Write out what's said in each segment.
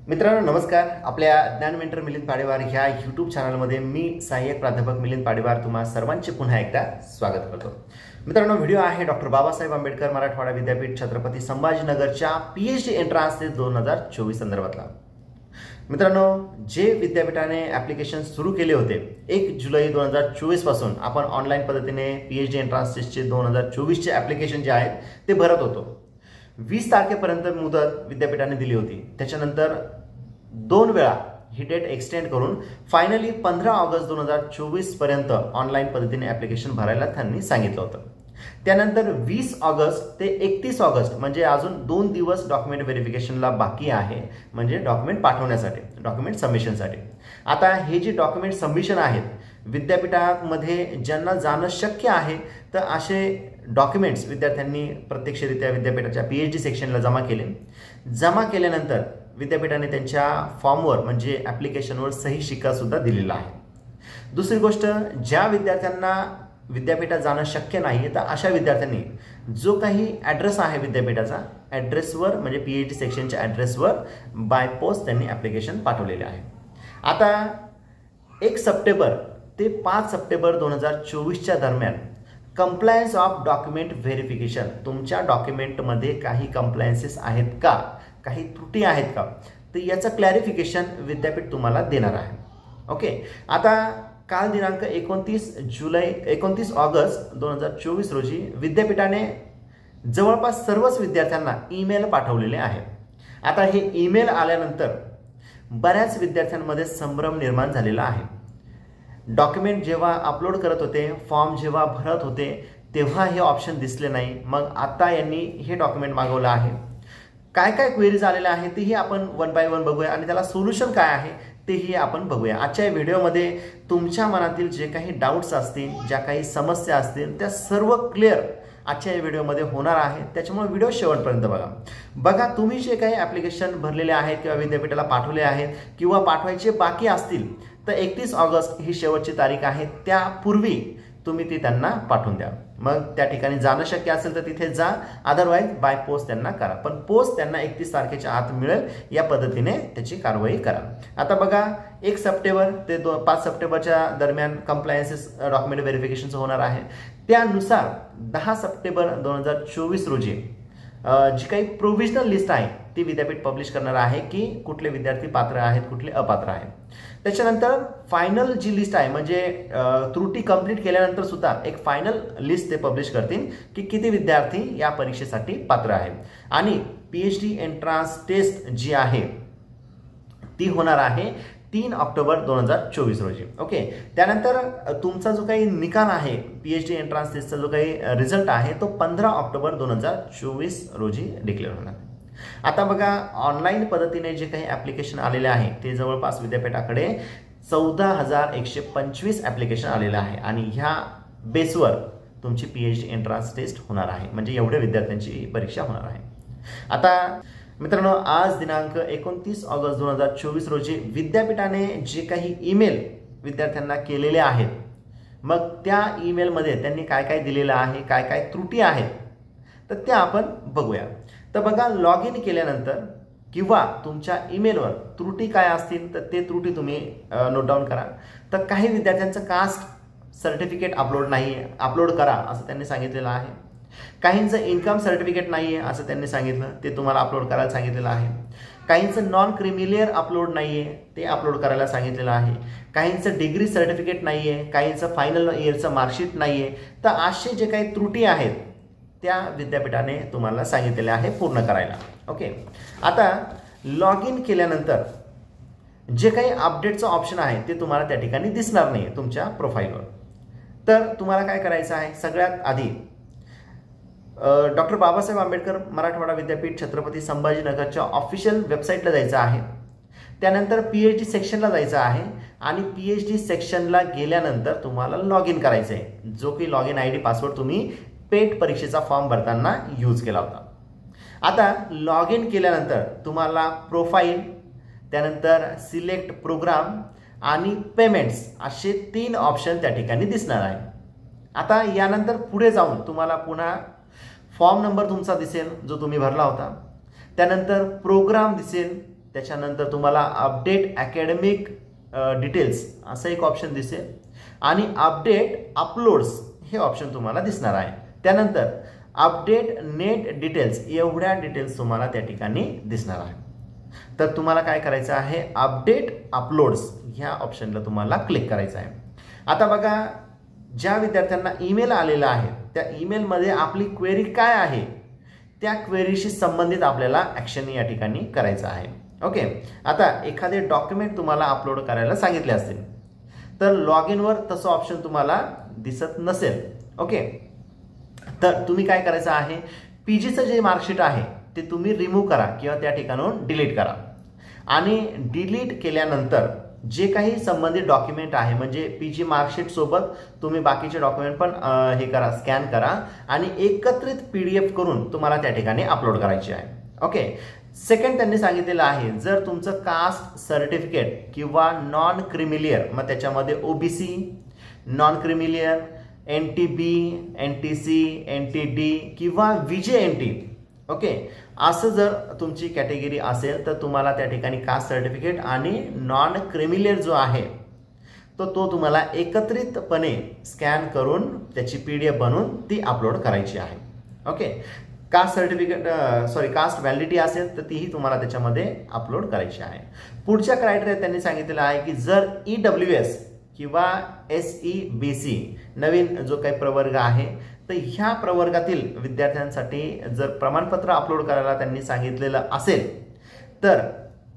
मित्रांनो नमस्कार. आपल्या ज्ञान मेंटर मिलिंद पाडेवार ह्या यूट्यूब चॅनलमध्ये मी सहाय्यक प्राध्यापक मिलिंद पाडेवार तुम्हा सर्वांचे पुन्हा एकदा स्वागत करतो. मित्रांनो व्हिडिओ आहे डॉक्टर बाबासाहेब आंबेडकर मराठवाडा विद्यापीठ छत्रपती संभाजीनगरच्या PhD एंट्रन्स टेस्ट 2024 संदर्भातला. मित्रांनो जे विद्यापीठाने ॲप्लिकेशन सुरू केले होते 1 जुलै 2024 पासून आपण ऑनलाईन पद्धतीने PhD एंट्रन्स टेस्टचे 2024चे ॲप्लिकेशन जे आहेत ते भरत होतो. 20 तारखेपर्यंत मुदत विद्यापीठाने दिली होती. त्याच्यानंतर 2 वेळा ही डेट एक्सटेंड करून फायनली 15 ऑगस्ट 2024 पर्यंत ऑनलाईन पद्धतीने ॲप्लिकेशन भरायला त्यांनी सांगितलं होतं. त्यानंतर 20 ऑगस्ट ते 31 ऑगस्ट म्हणजे अजून 2 दिवस डॉक्युमेंट व्हेरिफिकेशनला बाकी आहे, म्हणजे डॉक्युमेंट पाठवण्यासाठी, डॉक्युमेंट सबमिशनसाठी. आता हे जे डॉक्युमेंट सबमिशन आहेत विद्यापीठामध्ये ज्यांना जाणं शक्य आहे तर असे डॉक्युमेंट्स विद्यार्थ्यांनी प्रत्यक्षरित्या विद्यापीठाच्या PhD सेक्शनला जमा केले. जमा केल्यानंतर विद्यापीठाने त्यांच्या फॉर्मवर म्हणजे ॲप्लिकेशनवर सही शिक्का सुद्धा दिलेला आहे. दुसरी गोष्ट, ज्या विद्यार्थ्यांना विद्यापीठात जाणं शक्य नाही तर अशा विद्यार्थ्यांनी जो काही ॲड्रेस आहे विद्यापीठाचा ॲड्रेसवर म्हणजे PhD सेक्शनच्या ॲड्रेसवर बाय पोस्ट त्यांनी ॲप्लिकेशन पाठवलेले आहे. आता 1 सप्टेंबर ते 5 सप्टेंबर 2024च्या दरम्यान कंप्लायन्स ऑफ डॉक्युमेंट व्हेरिफिकेशन, तुमच्या डॉक्युमेंटमध्ये काही कंप्लायन्सेस आहेत का, काही त्रुटी आहेत का, तर याचं क्लॅरिफिकेशन विद्यापीठ तुम्हाला देणार आहे. ओके. आता काल दिनांक 29 ऑगस्ट 2024 रोजी विद्यापीठाने जवळपास सर्वच विद्यार्थ्यांना ईमेल पाठवलेले आहे. आता हे ईमेल आल्यानंतर बऱ्याच विद्यार्थ्यांमध्ये संभ्रम निर्माण झालेला आहे. डॉक्युमेंट जेव्हा अपलोड करत होते, फॉर्म जेव्हा भरत होते तेव्हा हे ऑप्शन दिसले नाही. मग आता यांनी हे डॉक्युमेंट मागवलं आहे. काय काय क्वेरीज आलेल्या आहेत तेही आपण 1 बाय 1 बघूया आणि त्याला सोल्युशन काय आहे तेही आपण बघूया. आजच्या व्हिडिओमध्ये तुमच्या मनातील जे काही डाऊट्स असतील, ज्या काही समस्या असतील त्या सर्व क्लिअर आजच्या या व्हिडिओमध्ये होणार आहे. त्याच्यामुळे व्हिडिओ शेवटपर्यंत बघा. तुम्ही जे काही ॲप्लिकेशन भरलेले आहेत किंवा विद्यापीठाला पाठवले आहेत किंवा पाठवायचे बाकी असतील तर 31 ऑगस्ट ही शेवटची तारीख आहे. त्यापूर्वी तुम्ही ती त्यांना पाठवून द्या. मग त्या ठिकाणी जाणं शक्य असेल तर तिथे जा, अदरवाईज बाय पोस्ट त्यांना करा. पण पोस्ट त्यांना 31 तारखेच्या आत मिळेल या पद्धतीने त्याची कारवाई करा. आता बघा 1 सप्टेंबर ते 5 सप्टेंबरच्या दरम्यान कंप्लायन्सेस डॉक्युमेंट व्हेरिफिकेशनचं होणार आहे. त्यानुसार 10 सप्टेंबर 2024 रोजी जी काही प्रोव्हिजनल लिस्ट आहे ती विद्यापीठ पब्लिश करणार आहे की कुठले विद्यार्थी पात्र आहेत, कुठले अपात्र आहेत. त्याच्यानंतर फायनल जी लिस्ट आहे म्हणजे त्रुटी कंप्लीट केल्यानंतर सुद्धा एक फायनल लिस्ट ते पब्लिश करतील की किती विद्यार्थी या परीक्षेसाठी पात्र आहेत. आणि PhD एंट्रन्स टेस्ट जी आहे ती होणार आहे 3 ऑक्टोबर 2024 रोजी. ओके. त्यानंतर तुमचा जो काही निकाल आहे PhD एंट्रन्स टेस्टचा जो काही रिझल्ट आहे तो 15 ऑक्टोबर 2024 रोजी डिक्लेअर होणार. आता बघा ऑनलाईन पद्धतीने जे काही ॲप्लिकेशन आलेले आहे ते जवळपास विद्यापीठाकडे 14,125 ॲप्लिकेशन आलेलं आहे आणि ह्या बेसवर तुमची PhD एंट्रन्स टेस्ट होणार आहे, म्हणजे एवढ्या विद्यार्थ्यांची परीक्षा होणार आहे. आता मित्रांनो आज दिनांक 29 ऑगस्ट 2024 रोजी विद्यापीठाने जे काही ईमेल विद्यार्थ्यांना केलेले आहेत मग त्या ईमेलमध्ये त्यांनी काय काय दिलेलं आहे, काय काय त्रुटी आहेत तर त्या आपण बघूया. तर बघा लॉग इन केल्यानंतर किंवा तुमच्या ईमेलवर त्रुटी काय असतील तर ते त्रुटी तुम्ही नोट डाऊन करा. तर काही विद्यार्थ्यांचं कास्ट सर्टिफिकेट अपलोड नाही आहे, अपलोड करा असं त्यांनी सांगितलेलं आहे. काहींचं इन्कम सर्टिफिकेट नाही आहे असं त्यांनी सांगितलं, ते तुम्हाला अपलोड करायला सांगितलेलं आहे. काहींचं नॉन क्रिमिलियर अपलोड नाही आहे, ते अपलोड करायला सांगितलेलं आहे. काहींचं डिग्री सर्टिफिकेट नाही आहे, काहींचं फायनल इयरचं मार्कशीट नाही आहे. तर असे जे काही त्रुटी आहेत त्या विद्यापीठाने तुम्हाला सांगितलेले आहे पूर्ण करायला. ओके. आता लॉग इन केल्यानंतर जे काही अपडेटचं ऑप्शन आहे ते तुम्हाला त्या ठिकाणी दिसणार नाही तुमच्या प्रोफाईलवर. तर तुम्हाला काय करायचं आहे, सगळ्यात आधी डॉक्टर बाबासाहेब आंबेडकर मराठवाडा विद्यापीठ छत्रपती संभाजीनगरच्या ऑफिशियल वेबसाईटला जायचं आहे. त्यानंतर PhD सेक्शनला जायचं आहे आणि PhD सेक्शनला गेल्यानंतर तुम्हाला लॉग इन करायचं आहे. जो की लॉग इन ID पासवर्ड तुम्ही पेट परीक्षेचा फॉर्म भरताना यूज केला होता. आता लॉग इन केल्यानंतर तुम्हाला प्रोफाईल, त्यानंतर सिलेक्ट प्रोग्राम आणि पेमेंट्स असे 3 ऑप्शन त्या ठिकाणी दिसणार आहे. आता यानंतर पुढे जाऊन तुम्हाला पुन्हा फॉर्म नंबर तुमचा दिसेल जो तुम्ही भरला होता, त्यानंतर प्रोग्राम दिसेल, त्याच्यानंतर तुम्हाला अपडेट अकॅडमिक डिटेल्स असं एक ऑप्शन दिसेल आणि अपडेट अपलोड्स हे ऑप्शन तुम्हाला दिसणार आहे. त्यानंतर अपडेट नेट डिटेल्स एवढ्या डिटेल्स तुम्हाला त्या ठिकाणी दिसणार आहे. तर तुम्हाला काय करायचं आहे, अपडेट अपलोड्स ह्या ऑप्शनला तुम्हाला क्लिक करायचं आहे. आता बघा, ज्या विद्यार्थ्यांना ईमेल आलेला आहे त्या ईमेलमध्ये आपली क्वेरी काय आहे त्या क्वेरीशी संबंधित आपल्याला ॲक्शन या ठिकाणी करायचं आहे. ओके, आता एखादे डॉक्युमेंट तुम्हाला अपलोड करायला सांगितले असतील तर लॉग इनवर तसं ऑप्शन तुम्हाला दिसत नसेल. ओके, तर तुम्ही काय करायचं आहे, पीजीचं जे मार्कशीट आहे ते तुम्ही रिमूव्ह करा किंवा त्या ठिकाणाहून डिलीट करा आणि डिलीट केल्यानंतर जे काही संबंधित डॉक्युमेंट आहे म्हणजे पीजी मार्कशीट सोबत तुम्ही बाकीचे डॉक्युमेंट पण हे करा, स्कॅन करा आणि एकत्रित PDF करून तुम्हाला त्या ठिकाणी अपलोड करायची आहे. ओके, सेकंड त्यांनी सांगितलेलं आहे, जर तुमचं कास्ट सर्टिफिकेट किंवा नॉन क्रिमिलियर, मग त्याच्यामध्ये OBC, non creamy layer, NTB, NTC, NTD किंवा VJNT, ओके, असं जर तुमची कॅटेगरी असेल तर तुम्हाला त्या ठिकाणी कास्ट सर्टिफिकेट आणि नॉन क्रिमिलियर जो आहे तो तुम्हाला एकत्रितपणे स्कॅन करून त्याची PDF बनवून ती अपलोड करायची आहे. Okay, caste certificate caste validity असेल तर तीही तुम्हाला त्याच्यामध्ये अपलोड करायची आहे. पुढच्या क्रायटेरिया त्यांनी सांगितलेलं आहे की जर EWS किंवा SEBC नवीन जो काही प्रवर्ग आहे तर ह्या प्रवर्गातील विद्यार्थ्यांसाठी जर प्रमाणपत्र अपलोड करायला त्यांनी सांगितलेलं असेल तर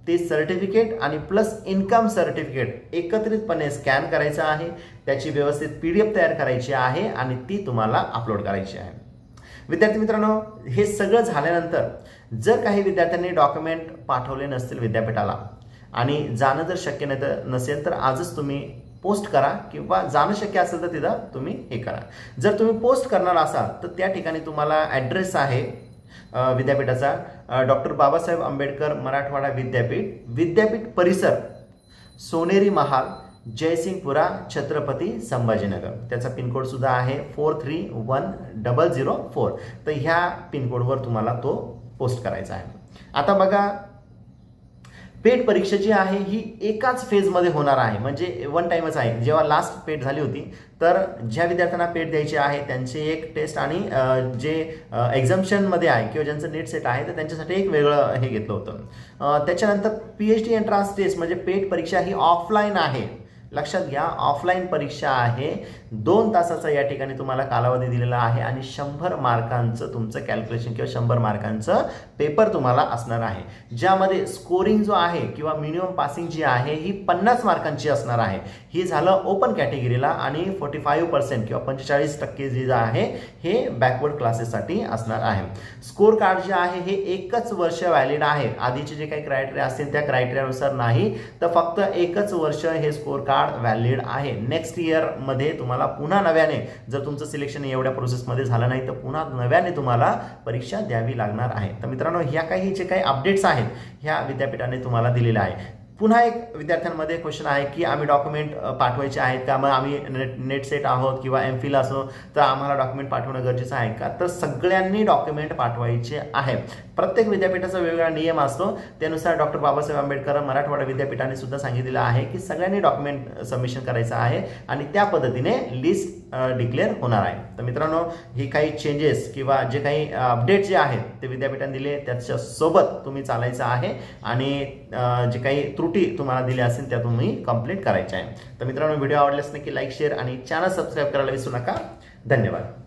ते सर्टिफिकेट आणि प्लस इन्कम सर्टिफिकेट एकत्रितपणे स्कॅन करायचं आहे, त्याची व्यवस्थित PDF तयार करायची आहे आणि ती तुम्हाला अपलोड करायची आहे. विद्यार्थी मित्रांनो, हे सगळं झाल्यानंतर जर काही विद्यार्थ्यांनी डॉक्युमेंट पाठवले नसतील विद्यापीठाला आणि जाणं जर शक्य नसेल तर आजच तुम्ही पोस्ट करा किंवा जाणं शक्य असेल तर तिथं तुम्ही हे करा. जर तुम्ही पोस्ट करणार असाल तर त्या ठिकाणी तुम्हाला ॲड्रेस आहे विद्यापीठाचा डॉक्टर बाबासाहेब आंबेडकर मराठवाडा विद्यापीठ परिसर, सोनेरी महाल, जयसिंगपुरा, छत्रपती संभाजीनगर. त्याचा पिनकोड सुद्धा आहे 431004. तर ह्या पिनकोडवर तुम्हाला तो पोस्ट करायचा आहे. आता बघा, पेट परीक्षा जी आहे ही एकाच फेजमध्ये होणार आहे, म्हणजे वन टाइमच आहे. जेव्हा लास्ट पेट झाली होती तर ज्या विद्यार्थ्यांना पेट द्यायची आहे त्यांचे एक टेस्ट आणि जे एक्झाम्शनमध्ये आहे किंवा ज्यांचं नेट सेट आहे तर त्यांच्यासाठी एक वेगळं हे घेतलं होतं. त्याच्यानंतर PhD एंट्रन्स टेस्ट म्हणजे पेट परीक्षा ही ऑफलाईन आहे. लक्षात घ्या, ऑफलाईन परीक्षा आहे. 2 तासाचा या ठिकाणी तुम्हाला कालावधी दिलेला आहे आणि 100 मार्कांचं तुमचं कॅल्क्युलेशन किंवा 100 मार्कांचं पेपर तुम्हाला असणार आहे, ज्यामध्ये स्कोरिंग जो आहे किंवा मिनिमम पासिंग जी आहे ही 50 मार्कांची असणार आहे. ही झालं ओपन कॅटेगरीला आणि 45% किंवा 45% जे आहे हे बॅकवर्ड क्लासेससाठी असणार आहे. स्कोर कार्ड जे आहे हे एकच वर्ष व्हॅलिड आहे. आधीचे जे काही क्रायटेरिया असतील त्या क्रायटेरियानुसार नाही, तर फक्त एकच वर्ष हे स्कोर कार्ड व्हॅलिड आहे. नेक्स्ट इयर मध्ये तुम्हाला पुन्हा नव्याने, जर तुमचं सिलेक्शन एवढ्या प्रोसेसमध्ये झालं नाही तर पुन्हा नव्याने तुम्हाला परीक्षा द्यावी लागणार आहे. तर मित्रांनो, ह्या काही जे काही अपडेट्स आहेत ह्या विद्यापीठाने तुम्हाला दिलेल्या आहे. पुन्हा एक विद्यार्थ्यांमध्ये क्वेश्चन आहे की आम्ही डॉक्युमेंट पाठवायचे आहेत का, मग आम्ही नेट सेट आहोत किंवा MPhil असो तर आम्हाला डॉक्युमेंट पाठवणं गरजेचं आहे का. तर सगळ्यांनी डॉक्युमेंट पाठवायचे आहे. प्रत्येक विद्यापीठाचा वेगवेगळा नियम असतो, त्यानुसार डॉक्टर बाबासाहेब आंबेडकर मराठवाडा विद्यापीठाने सुद्धा सांगितलेलं आहे की सगळ्यांनी डॉक्युमेंट सबमिशन करायचं आहे आणि त्या पद्धतीने लिस्ट डिक्लेअर होणार आहे. तर मित्रांनो, हे काही चेंजेस किंवा जे काही अपडेट जे आहेत ते विद्यापीठाने दिले त्याच्या सोबत तुम्ही चालायचं आहे आणि जे काही त्रुटी तुम्हाला दिल्या असतील त्या तुम्ही कंप्लीट करायच्या आहे. तर मित्रांनो, व्हिडिओ आवडल्यास नक्की लाईक, शेअर आणि चॅनल सबस्क्राईब करायला विसरू नका. धन्यवाद.